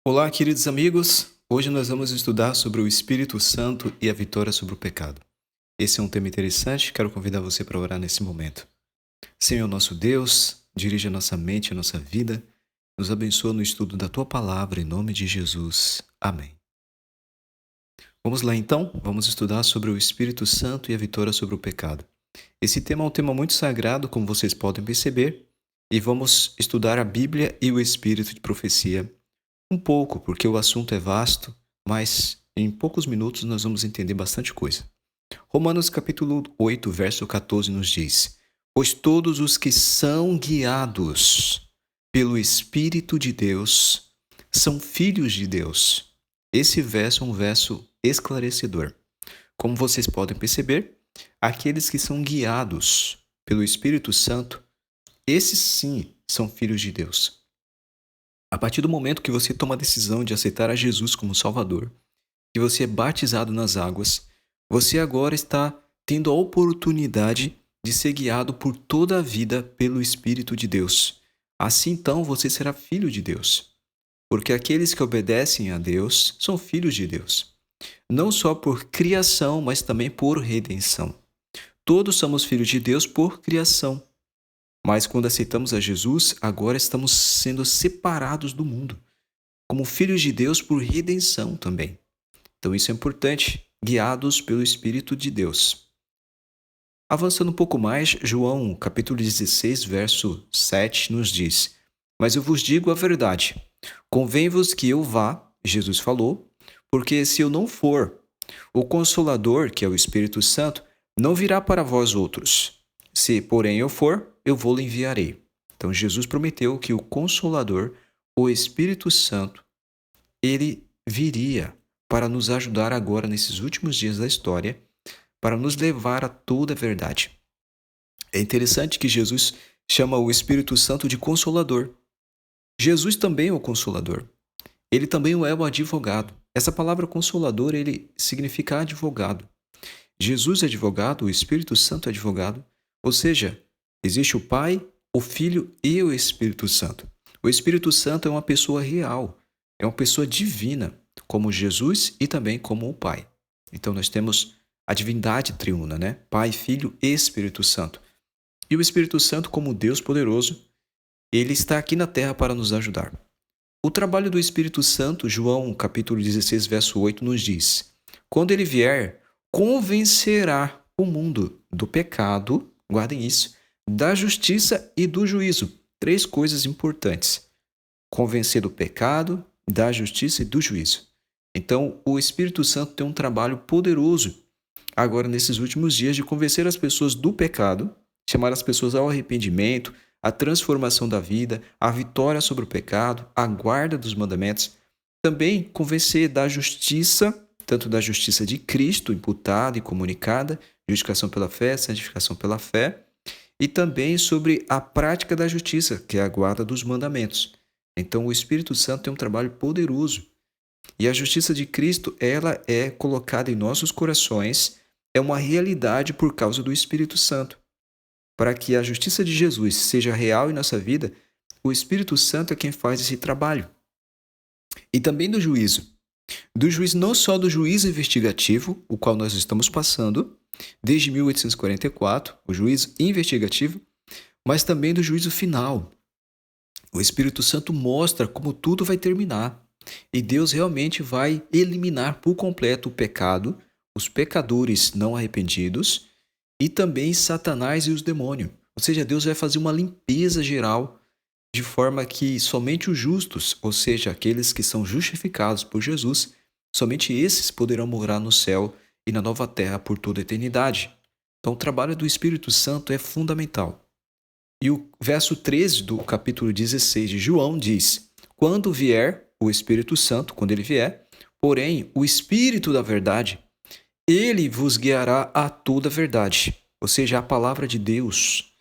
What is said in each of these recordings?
Olá, queridos amigos. Hoje nós vamos estudar sobre o Espírito Santo e a vitória sobre o pecado. Esse é um tema interessante, quero convidar você para orar nesse momento. Senhor nosso Deus, dirige a nossa mente e a nossa vida, nos abençoa no estudo da Tua Palavra, em nome de Jesus. Amém. Vamos lá então, vamos estudar sobre o Espírito Santo e a vitória sobre o pecado. Esse tema é um tema muito sagrado, como vocês podem perceber, e vamos estudar a Bíblia e o Espírito de profecia um pouco, porque o assunto é vasto, mas em poucos minutos nós vamos entender bastante coisa. Romanos capítulo 8, verso 14 nos diz: Pois todos os que são guiados pelo Espírito de Deus são filhos de Deus. Esse verso é um verso esclarecedor. Como vocês podem perceber, aqueles que são guiados pelo Espírito Santo, esses sim são filhos de Deus. A partir do momento que você toma a decisão de aceitar a Jesus como Salvador, que você é batizado nas águas, você agora está tendo a oportunidade de ser guiado por toda a vida pelo Espírito de Deus. Assim então você será filho de Deus, porque aqueles que obedecem a Deus são filhos de Deus, não só por criação, mas também por redenção. Todos somos filhos de Deus por criação. Mas quando aceitamos a Jesus, agora estamos sendo separados do mundo, como filhos de Deus por redenção também. Então isso é importante, guiados pelo Espírito de Deus. Avançando um pouco mais, João, capítulo 16, verso 7, nos diz: Mas eu vos digo a verdade, convém-vos que eu vá, Jesus falou, porque se eu não for, o Consolador, que é o Espírito Santo, não virá para vós outros. Se, porém, eu for, eu vou-lhe enviarei. Então, Jesus prometeu que o Consolador, o Espírito Santo, ele viria para nos ajudar agora nesses últimos dias da história, para nos levar a toda a verdade. É interessante que Jesus chama o Espírito Santo de Consolador. Jesus também é o Consolador. Ele também é o advogado. Essa palavra Consolador, ele significa advogado. Jesus é advogado, o Espírito Santo é advogado, ou seja, existe o Pai, o Filho e o Espírito Santo. O Espírito Santo é uma pessoa real, é uma pessoa divina, como Jesus e também como o Pai. Então nós temos a divindade triuna, né? Pai, Filho e Espírito Santo. E o Espírito Santo, como Deus poderoso, ele está aqui na terra para nos ajudar. O trabalho do Espírito Santo, João capítulo 16, verso 8, nos diz: Quando ele vier, convencerá o mundo do pecado, guardem isso, da justiça e do juízo. Três coisas importantes: convencer do pecado, da justiça e do juízo. Então, o Espírito Santo tem um trabalho poderoso agora nesses últimos dias de convencer as pessoas do pecado, chamar as pessoas ao arrependimento, à transformação da vida, à vitória sobre o pecado, à guarda dos mandamentos. Também convencer da justiça, tanto da justiça de Cristo, imputada e comunicada, justificação pela fé, santificação pela fé, e também sobre a prática da justiça, que é a guarda dos mandamentos. Então, o Espírito Santo tem um trabalho poderoso. E a justiça de Cristo, ela é colocada em nossos corações, é uma realidade por causa do Espírito Santo. Para que a justiça de Jesus seja real em nossa vida, o Espírito Santo é quem faz esse trabalho. E também do juízo. Do juízo, não só do juízo investigativo, o qual nós estamos passando, desde 1844, o juízo investigativo, mas também do juízo final. O Espírito Santo mostra como tudo vai terminar. E Deus realmente vai eliminar por completo o pecado, os pecadores não arrependidos e também Satanás e os demônios. Ou seja, Deus vai fazer uma limpeza geral de forma que somente os justos, ou seja, aqueles que são justificados por Jesus, somente esses poderão morar no céu e na nova terra por toda a eternidade. Então, o trabalho do Espírito Santo é fundamental. E o verso 13 do capítulo 16 de João diz: Quando vier o Espírito Santo, quando ele vier, porém, o Espírito da verdade, ele vos guiará a toda a verdade, ou seja, a palavra de Deus,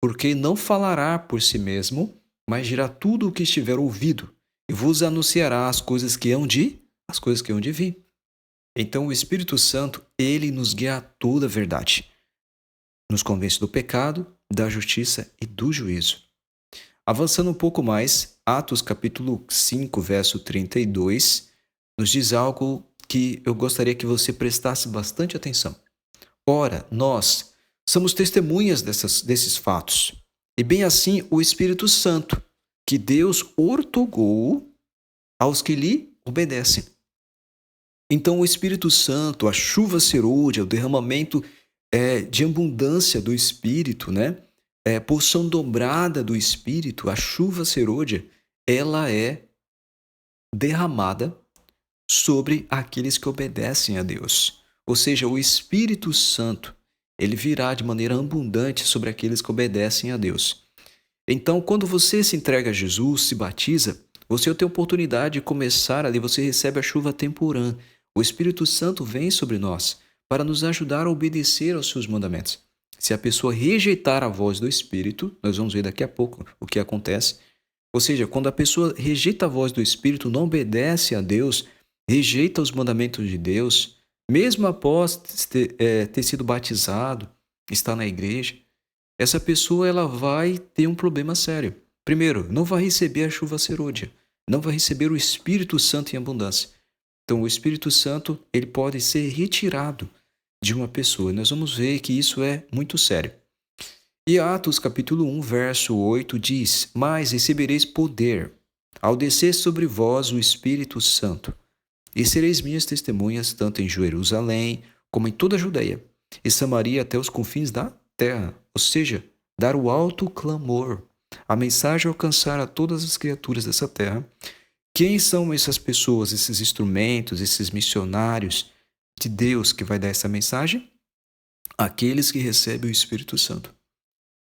porque não falará por si mesmo, mas dirá tudo o que estiver ouvido, e vos anunciará as coisas que hão de vir. Então, o Espírito Santo, ele nos guia a toda a verdade, nos convence do pecado, da justiça e do juízo. Avançando um pouco mais, Atos capítulo 5, verso 32, nos diz algo que eu gostaria que você prestasse bastante atenção. Ora, nós somos testemunhas desses fatos, e bem assim o Espírito Santo, que Deus outorgou aos que lhe obedecem. Então o Espírito Santo, a chuva serôdia, o derramamento de abundância do Espírito, né? Porção dobrada do Espírito, a chuva serôdia, ela é derramada sobre aqueles que obedecem a Deus. Ou seja, o Espírito Santo, ele virá de maneira abundante sobre aqueles que obedecem a Deus. Então, quando você se entrega a Jesus, se batiza, você tem a oportunidade de começar ali, você recebe a chuva temporã. O Espírito Santo vem sobre nós para nos ajudar a obedecer aos seus mandamentos. Se a pessoa rejeitar a voz do Espírito, nós vamos ver daqui a pouco o que acontece. Ou seja, quando a pessoa rejeita a voz do Espírito, não obedece a Deus, rejeita os mandamentos de Deus, mesmo após ter sido batizado, estar na igreja, essa pessoa ela vai ter um problema sério. Primeiro, não vai receber a chuva serôdia, não vai receber o Espírito Santo em abundância. Então, o Espírito Santo ele pode ser retirado de uma pessoa. Nós vamos ver que isso é muito sério. E Atos capítulo 1, verso 8 diz: Mas recebereis poder ao descer sobre vós o Espírito Santo, e sereis minhas testemunhas tanto em Jerusalém como em toda a Judeia e Samaria até os confins da terra. Ou seja, dar o alto clamor, a mensagem alcançar a todas as criaturas dessa terra. Quem são essas pessoas, esses instrumentos, esses missionários de Deus que vai dar essa mensagem? Aqueles que recebem o Espírito Santo.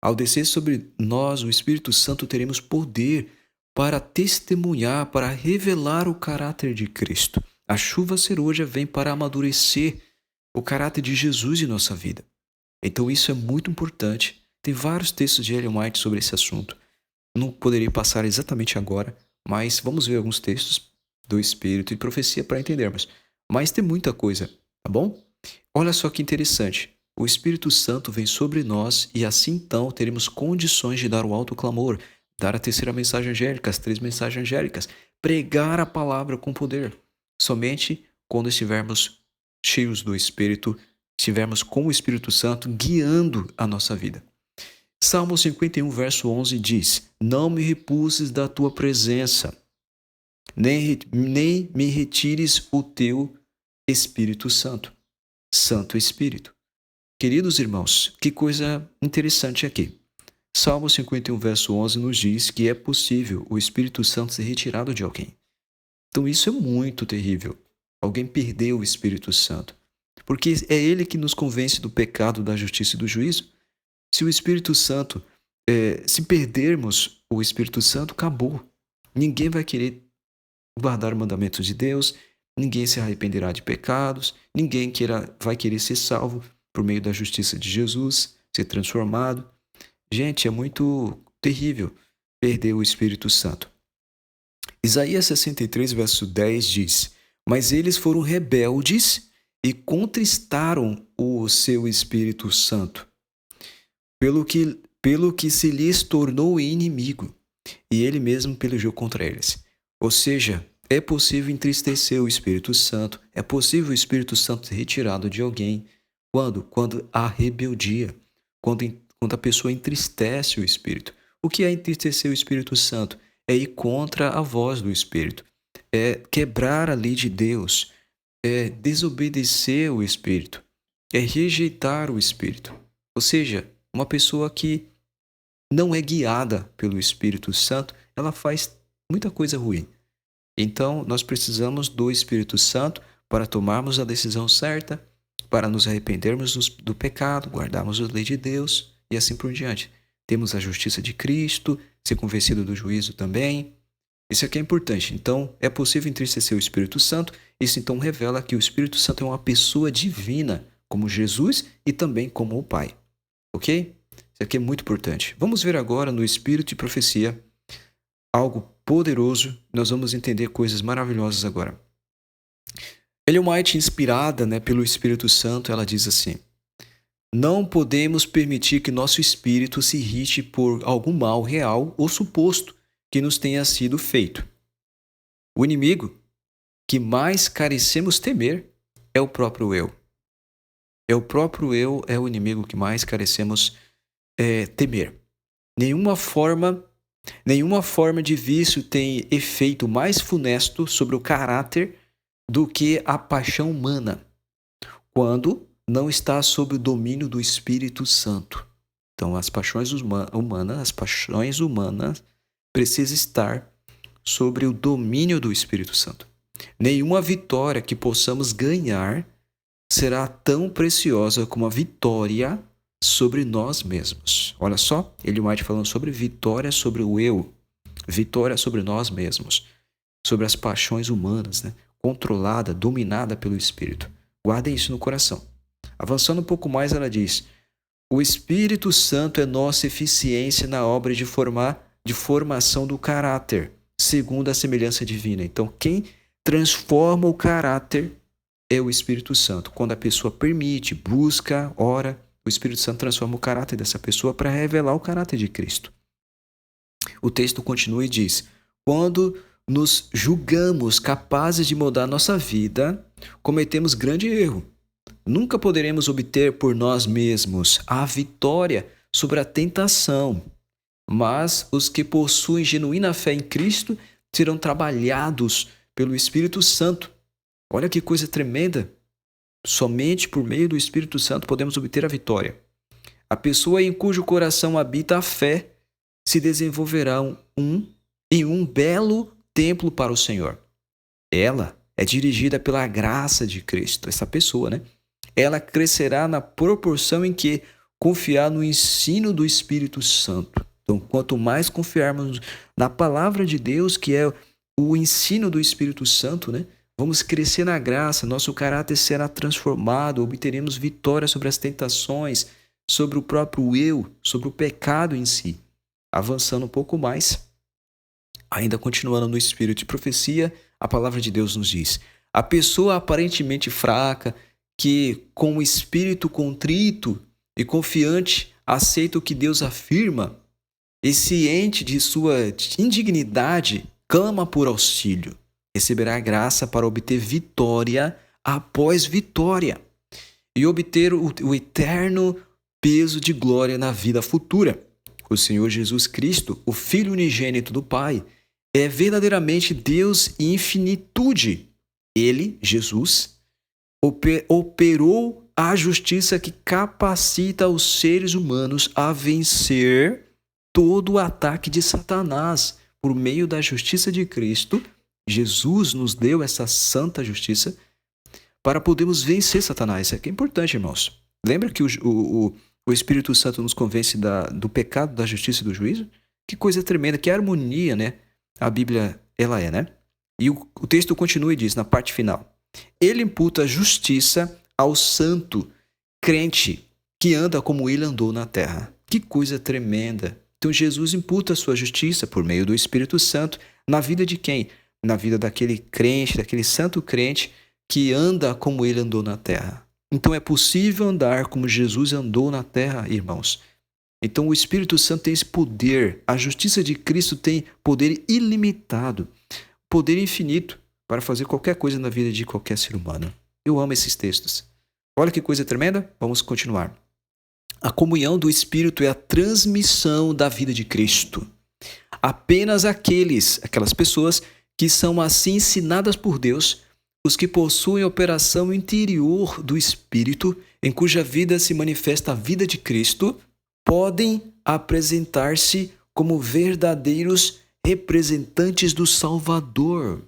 Ao descer sobre nós o Espírito Santo, teremos poder para testemunhar, para revelar o caráter de Cristo. A chuva serôdia vem para amadurecer o caráter de Jesus em nossa vida. Então isso é muito importante. Tem vários textos de Ellen White sobre esse assunto. Não poderia passar exatamente agora, mas vamos ver alguns textos do Espírito e profecia para entendermos. Mas tem muita coisa, tá bom? Olha só que interessante. O Espírito Santo vem sobre nós e assim então teremos condições de dar o alto clamor, dar a terceira mensagem angélica, as 3 mensagens angélicas, pregar a palavra com poder. Somente quando estivermos cheios do Espírito, estivermos com o Espírito Santo guiando a nossa vida. Salmo 51, verso 11 diz: Não me repulses da tua presença, nem me retires o teu Espírito Santo. Santo Espírito. Queridos irmãos, que coisa interessante aqui. Salmo 51, verso 11 nos diz que é possível o Espírito Santo ser retirado de alguém. Então isso é muito terrível. Alguém perdeu o Espírito Santo. Porque é ele que nos convence do pecado, da justiça e do juízo. Se o Espírito Santo, se perdermos o Espírito Santo, acabou. Ninguém vai querer guardar os mandamentos de Deus, ninguém se arrependerá de pecados, ninguém vai querer ser salvo por meio da justiça de Jesus, ser transformado. Gente, é muito terrível perder o Espírito Santo. Isaías 63, verso 10 diz: Mas eles foram rebeldes e contristaram o seu Espírito Santo, pelo que se lhes tornou inimigo, e ele mesmo pelejou contra eles. Ou seja, é possível entristecer o Espírito Santo, é possível o Espírito Santo ser retirado de alguém. Quando? Quando há rebeldia, quando a pessoa entristece o Espírito. O que é entristecer o Espírito Santo? É ir contra a voz do Espírito, é quebrar a lei de Deus, é desobedecer o Espírito, é rejeitar o Espírito. Ou seja, uma pessoa que não é guiada pelo Espírito Santo, ela faz muita coisa ruim. Então, nós precisamos do Espírito Santo para tomarmos a decisão certa, para nos arrependermos do pecado, guardarmos a lei de Deus e assim por diante. Temos a justiça de Cristo, ser convencido do juízo também. Isso aqui é importante. Então, é possível entristecer o Espírito Santo. Isso então revela que o Espírito Santo é uma pessoa divina, como Jesus e também como o Pai. Ok? Isso aqui é muito importante. Vamos ver agora no Espírito de Profecia algo poderoso. Nós vamos entender coisas maravilhosas agora. Ellen White, inspirada pelo Espírito Santo, ela diz assim: Não podemos permitir que nosso espírito se irrite por algum mal real ou suposto que nos tenha sido feito. O inimigo que mais carecemos temer é o próprio eu. É o próprio eu, é o inimigo que mais carecemos temer. Nenhuma forma de vício tem efeito mais funesto sobre o caráter do que a paixão humana, quando não está sob o domínio do Espírito Santo. Então, as paixões humanas precisam estar sobre o domínio do Espírito Santo. Nenhuma vitória que possamos ganhar será tão preciosa como a vitória sobre nós mesmos. Olha só, Ellen White falando sobre vitória sobre o eu, vitória sobre nós mesmos, sobre as paixões humanas, né? Controlada, dominada pelo Espírito. Guardem isso no coração. Avançando um pouco mais, ela diz: o Espírito Santo é nossa eficiência na obra de formação do caráter, segundo a semelhança divina. Então, quem transforma o caráter é o Espírito Santo. Quando a pessoa permite, busca, ora, o Espírito Santo transforma o caráter dessa pessoa para revelar o caráter de Cristo. O texto continua e diz: quando nos julgamos capazes de mudar nossa vida, cometemos grande erro. Nunca poderemos obter por nós mesmos a vitória sobre a tentação, mas os que possuem genuína fé em Cristo serão trabalhados pelo Espírito Santo. Olha que coisa tremenda! Somente por meio do Espírito Santo podemos obter a vitória. A pessoa em cujo coração habita a fé se desenvolverá em um belo templo para o Senhor. Ela é dirigida pela graça de Cristo, essa pessoa, né? Ela crescerá na proporção em que confiar no ensino do Espírito Santo. Então, quanto mais confiarmos na palavra de Deus, que é o ensino do Espírito Santo, né? Vamos crescer na graça, nosso caráter será transformado, obteremos vitória sobre as tentações, sobre o próprio eu, sobre o pecado em si. Avançando um pouco mais, ainda continuando no espírito de profecia, a palavra de Deus nos diz: a pessoa aparentemente fraca, que com o espírito contrito e confiante aceita o que Deus afirma, e ciente de sua indignidade, clama por auxílio. Receberá graça para obter vitória após vitória e obter o eterno peso de glória na vida futura. O Senhor Jesus Cristo, o Filho unigênito do Pai, é verdadeiramente Deus em infinitude. Ele, Jesus, operou a justiça que capacita os seres humanos a vencer todo o ataque de Satanás. Por meio da justiça de Cristo, Jesus nos deu essa santa justiça para podermos vencer Satanás. Isso aqui é importante, irmãos. Lembra que o Espírito Santo nos convence do pecado, da justiça e do juízo? Que coisa tremenda, que harmonia, né? A Bíblia, ela é, né? E o texto continua e diz, na parte final: ele imputa justiça ao santo crente que anda como ele andou na terra. Que coisa tremenda. Então Jesus imputa a sua justiça por meio do Espírito Santo na vida de quem? Na vida daquele crente, daquele santo crente que anda como ele andou na terra. Então é possível andar como Jesus andou na terra, irmãos. Então o Espírito Santo tem esse poder, a justiça de Cristo tem poder ilimitado, poder infinito para fazer qualquer coisa na vida de qualquer ser humano. Eu amo esses textos. Olha que coisa tremenda. Vamos continuar. A comunhão do Espírito é a transmissão da vida de Cristo. Apenas aquelas pessoas que são assim ensinadas por Deus, os que possuem a operação interior do Espírito, em cuja vida se manifesta a vida de Cristo, podem apresentar-se como verdadeiros representantes do Salvador.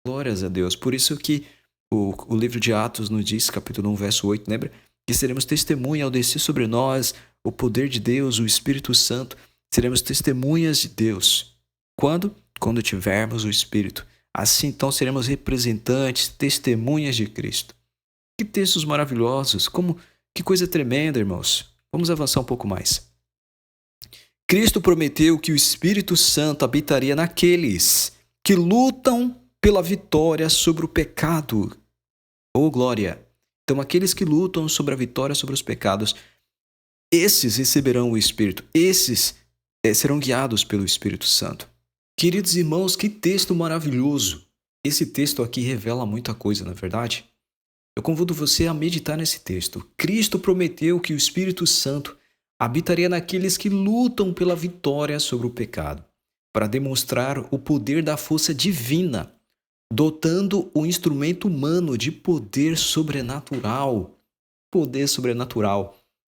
Glórias a Deus. Por isso que o livro de Atos nos diz, capítulo 1, verso 8, lembra? Que seremos testemunha ao descer sobre nós o poder de Deus, o Espírito Santo. Seremos testemunhas de Deus. Quando? Quando tivermos o Espírito. Assim, então, seremos representantes, testemunhas de Cristo. Que textos maravilhosos. Que coisa tremenda, irmãos. Vamos avançar um pouco mais. Cristo prometeu que o Espírito Santo habitaria naqueles que lutam pela vitória sobre o pecado. Oh, glória! Então, aqueles que lutam sobre a vitória sobre os pecados esses receberão o Espírito, esses serão guiados pelo Espírito Santo. Queridos irmãos, que texto maravilhoso! Esse texto aqui revela muita coisa, não é verdade? Eu convido você a meditar nesse texto. Cristo prometeu que o Espírito Santo habitaria naqueles que lutam pela vitória sobre o pecado, para demonstrar o poder da força divina, dotando o instrumento humano de poder sobrenatural,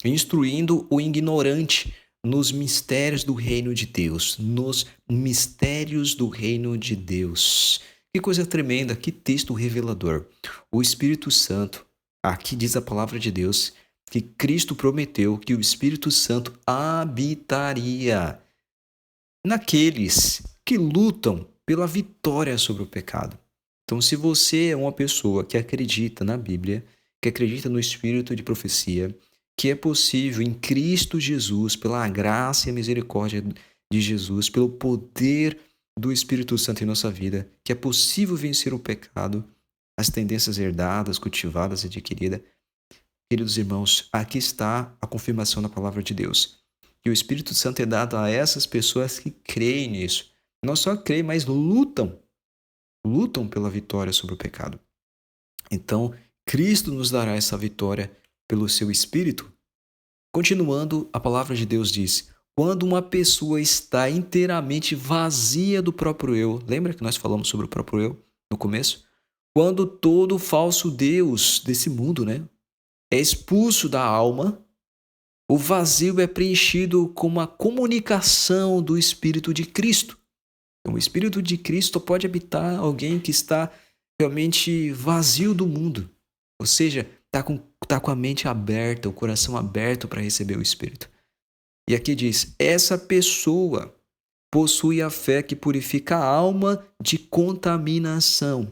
instruindo o ignorante nos mistérios do reino de Deus, nos mistérios do reino de Deus. Que coisa tremenda, que texto revelador. O Espírito Santo, aqui diz a palavra de Deus, que Cristo prometeu que o Espírito Santo habitaria naqueles que lutam pela vitória sobre o pecado. Então, se você é uma pessoa que acredita na Bíblia, que acredita no Espírito de profecia, que é possível em Cristo Jesus, pela graça e a misericórdia de Jesus, pelo poder do Espírito Santo em nossa vida, que é possível vencer o pecado, as tendências herdadas, cultivadas e adquiridas. Queridos irmãos, aqui está a confirmação da palavra de Deus. Que o Espírito Santo é dado a essas pessoas que creem nisso. Não só creem, mas lutam pela vitória sobre o pecado. Então, Cristo nos dará essa vitória pelo seu Espírito. Continuando, a palavra de Deus diz: quando uma pessoa está inteiramente vazia do próprio eu, lembra que nós falamos sobre o próprio eu no começo? Quando todo falso Deus desse mundo, é expulso da alma, o vazio é preenchido com a comunicação do Espírito de Cristo. Então, o Espírito de Cristo pode habitar alguém que está realmente vazio do mundo, ou seja, está com a mente aberta, o coração aberto para receber o Espírito. E aqui diz: essa pessoa possui a fé que purifica a alma de contaminação.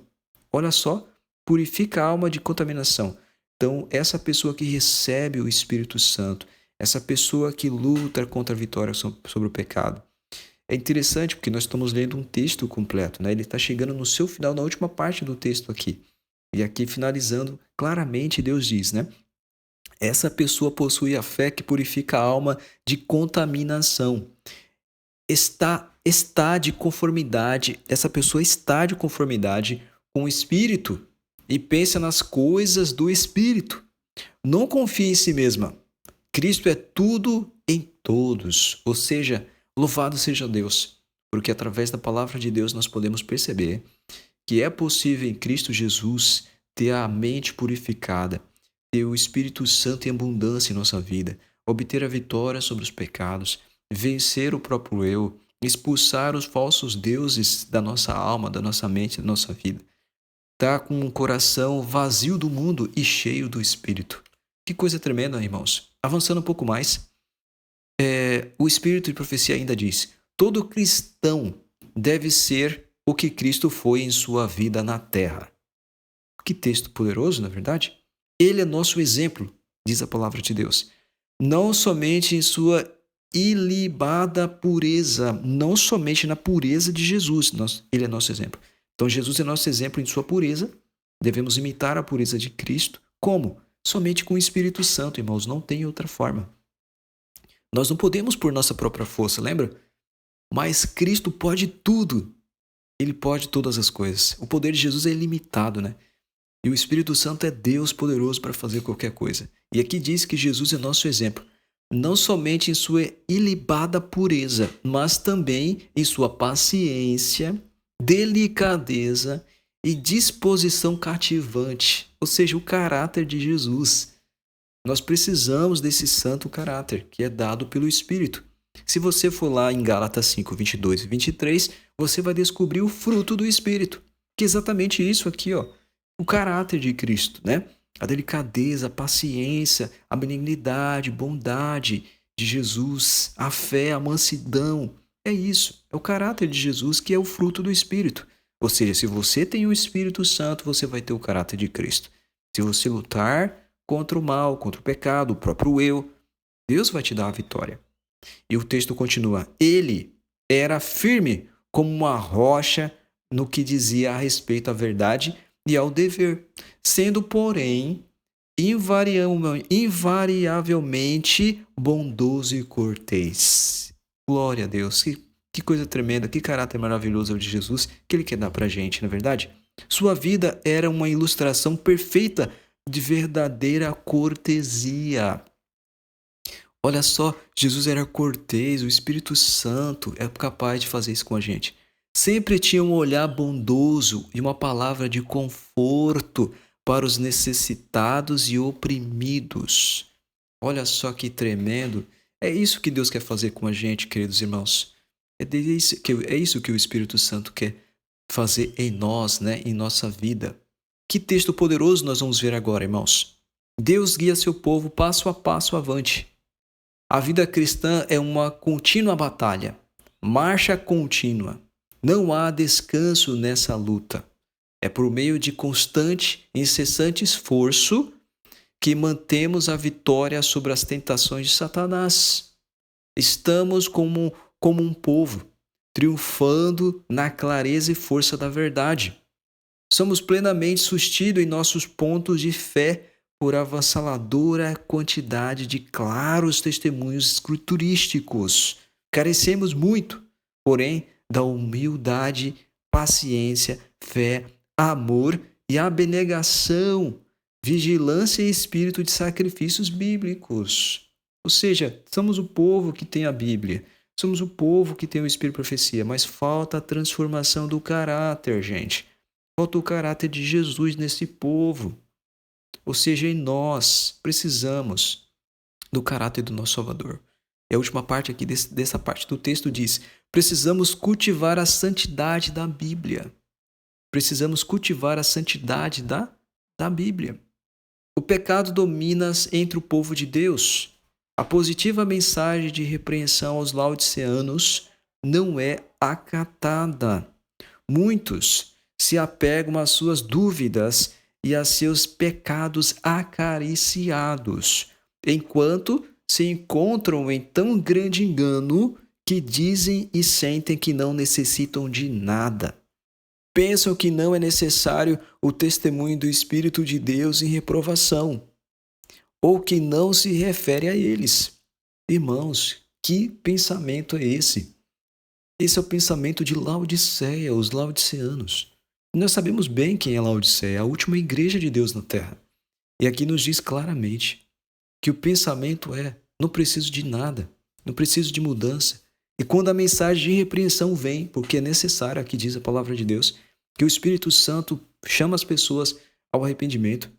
Olha só, purifica a alma de contaminação. Então, essa pessoa que recebe o Espírito Santo, essa pessoa que luta contra a vitória sobre o pecado. É interessante porque nós estamos lendo um texto completo, Ele está chegando no seu final, na última parte do texto aqui. E aqui, finalizando, claramente Deus diz, essa pessoa possui a fé que purifica a alma de contaminação. Está de conformidade, essa pessoa está de conformidade com o Espírito e pensa nas coisas do Espírito. Não confie em si mesma. Cristo é tudo em todos, ou seja, louvado seja Deus, porque através da palavra de Deus nós podemos perceber que é possível em Cristo Jesus ter a mente purificada, ter o Espírito Santo em abundância em nossa vida, obter a vitória sobre os pecados, vencer o próprio eu, expulsar os falsos deuses da nossa alma, da nossa mente, da nossa vida. Estar com um coração vazio do mundo e cheio do Espírito. Que coisa tremenda, irmãos. Avançando um pouco mais, o Espírito de profecia ainda diz: todo cristão deve ser o que Cristo foi em sua vida na terra. Que texto poderoso, não é verdade? Ele é nosso exemplo, diz a palavra de Deus. Não somente em sua ilibada pureza, não somente na pureza de Jesus, ele é nosso exemplo. Então Jesus é nosso exemplo em sua pureza, devemos imitar a pureza de Cristo. Como? Somente com o Espírito Santo, irmãos, não tem outra forma. Nós não podemos por nossa própria força, lembra? Mas Cristo pode tudo. Ele pode todas as coisas. O poder de Jesus é ilimitado, E o Espírito Santo é Deus poderoso para fazer qualquer coisa. E aqui diz que Jesus é nosso exemplo, não somente em sua ilibada pureza, mas também em sua paciência, delicadeza e disposição cativante, ou seja, o caráter de Jesus. Nós precisamos desse santo caráter que é dado pelo Espírito. Se você for lá em Gálatas 5, 22 e 23, você vai descobrir o fruto do Espírito, que é exatamente isso aqui, o caráter de Cristo, A delicadeza, a paciência, a benignidade, bondade de Jesus, a fé, a mansidão. É isso, é o caráter de Jesus que é o fruto do Espírito. Ou seja, se você tem o Espírito Santo, você vai ter o caráter de Cristo. Se você lutar contra o mal, contra o pecado, o próprio eu, Deus vai te dar a vitória. E o texto continua: ele era firme como uma rocha no que dizia a respeito à verdade e ao dever, sendo, porém, invariavelmente bondoso e cortês. Glória a Deus, que coisa tremenda, que caráter maravilhoso é o de Jesus que Ele quer dar pra gente, não é verdade? Sua vida era uma ilustração perfeita de verdadeira cortesia. Olha só, Jesus era cortês, o Espírito Santo é capaz de fazer isso com a gente. Sempre tinha um olhar bondoso e uma palavra de conforto para os necessitados e oprimidos. Olha só que tremendo. É isso que Deus quer fazer com a gente, queridos irmãos. É isso que o Espírito Santo quer fazer em nós, né, em nossa vida. Que texto poderoso nós vamos ver agora, irmãos. Deus guia seu povo passo a passo avante. A vida cristã é uma contínua batalha, marcha contínua. Não há descanso nessa luta. É por meio de constante e incessante esforço que mantemos a vitória sobre as tentações de Satanás. Estamos como um povo, triunfando na clareza e força da verdade. Somos plenamente sustidos em nossos pontos de fé por avassaladora quantidade de claros testemunhos escriturísticos. Carecemos muito, porém, da humildade, paciência, fé, amor e abnegação, vigilância e espírito de sacrifícios bíblicos. Ou seja, somos o povo que tem a Bíblia, somos o povo que tem o Espírito de profecia, mas falta a transformação do caráter, gente. Falta o caráter de Jesus nesse povo. Ou seja, em nós precisamos do caráter do nosso Salvador. E a última parte aqui dessa parte do texto diz: precisamos cultivar a santidade da Bíblia. Precisamos cultivar a santidade da Bíblia. O pecado domina entre o povo de Deus. A positiva mensagem de repreensão aos laodiceanos não é acatada. Muitos se apegam às suas dúvidas e a seus pecados acariciados, enquanto se encontram em tão grande engano que dizem e sentem que não necessitam de nada. Pensam que não é necessário o testemunho do Espírito de Deus em reprovação, ou que não se refere a eles. Irmãos, que pensamento é esse? Esse é o pensamento de Laodiceia, os laodiceanos. Nós sabemos bem quem é Laodiceia, a última igreja de Deus na terra. E aqui nos diz claramente que o pensamento é: não preciso de nada, não preciso de mudança. E quando a mensagem de repreensão vem, porque é necessário, aqui diz a palavra de Deus, que o Espírito Santo chama as pessoas ao arrependimento,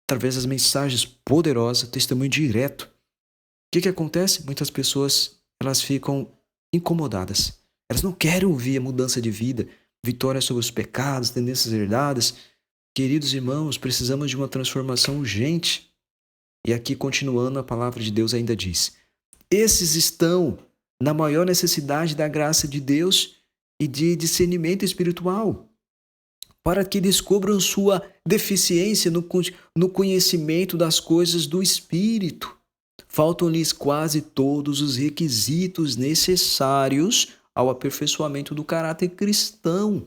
através das mensagens poderosas, testemunho direto. O que acontece? Muitas pessoas elas ficam incomodadas. Elas não querem ouvir a mudança de vida, vitória sobre os pecados, tendências herdadas. Queridos irmãos, precisamos de uma transformação urgente. E aqui, continuando, a palavra de Deus ainda diz: esses estão na maior necessidade da graça de Deus e de discernimento espiritual, para que descubram sua deficiência no conhecimento das coisas do Espírito. Faltam-lhes quase todos os requisitos necessários ao aperfeiçoamento do caráter cristão.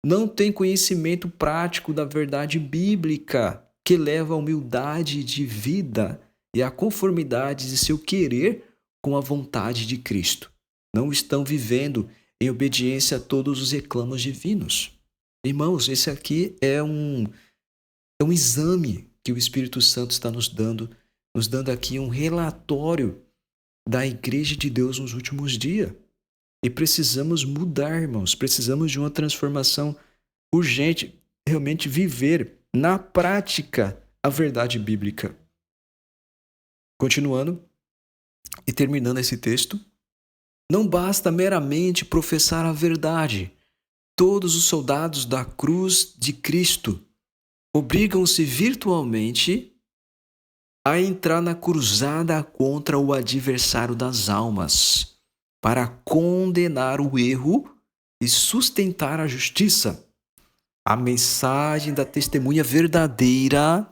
Não tem conhecimento prático da verdade bíblica, que leva à humildade de vida e à conformidade de seu querer com a vontade de Cristo. Não estão vivendo em obediência a todos os reclamos divinos. Irmãos, esse aqui é um exame que o Espírito Santo está nos dando aqui um relatório da Igreja de Deus nos últimos dias. E precisamos mudar, irmãos. Precisamos de uma transformação urgente, realmente viver na prática a verdade bíblica. Continuando e terminando esse texto, não basta meramente professar a verdade. Todos os soldados da cruz de Cristo obrigam-se virtualmente a entrar na cruzada contra o adversário das almas, para condenar o erro e sustentar a justiça. A mensagem da testemunha verdadeira,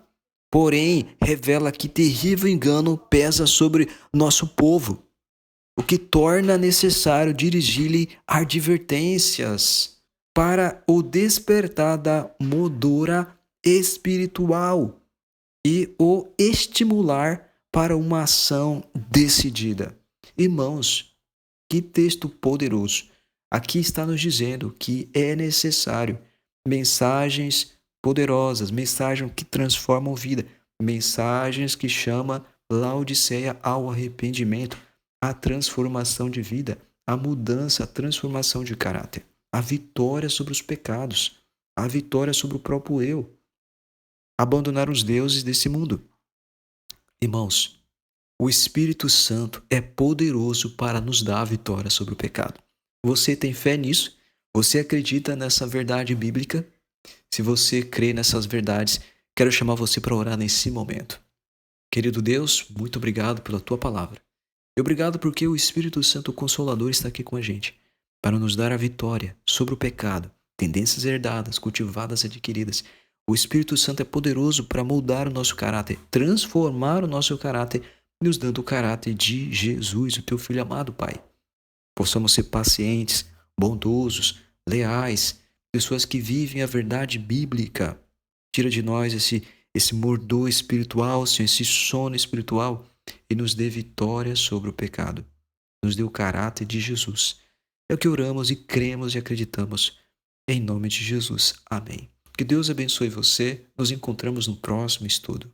porém, revela que terrível engano pesa sobre nosso povo, o que torna necessário dirigir-lhe advertências para o despertar da modora espiritual e o estimular para uma ação decidida. Irmãos, que texto poderoso! Aqui está nos dizendo que é necessário mensagens poderosas, mensagens que transformam vida, mensagens que chamam Laodiceia ao arrependimento, à transformação de vida, à mudança, à transformação de caráter, à vitória sobre os pecados, à vitória sobre o próprio eu, abandonar os deuses desse mundo. Irmãos, o Espírito Santo é poderoso para nos dar a vitória sobre o pecado. Você tem fé nisso? Você acredita nessa verdade bíblica? Se você crê nessas verdades, quero chamar você para orar nesse momento. Querido Deus, muito obrigado pela tua palavra. E obrigado porque o Espírito Santo Consolador está aqui com a gente para nos dar a vitória sobre o pecado, tendências herdadas, cultivadas e adquiridas. O Espírito Santo é poderoso para moldar o nosso caráter, transformar o nosso caráter, nos dando o caráter de Jesus, o teu Filho amado, Pai. Possamos ser pacientes, bondosos, leais, pessoas que vivem a verdade bíblica. Tira de nós esse mordor espiritual, Senhor, esse sono espiritual e nos dê vitória sobre o pecado. Nos dê o caráter de Jesus. É o que oramos e cremos e acreditamos. Em nome de Jesus. Amém. Que Deus abençoe você. Nos encontramos no próximo estudo.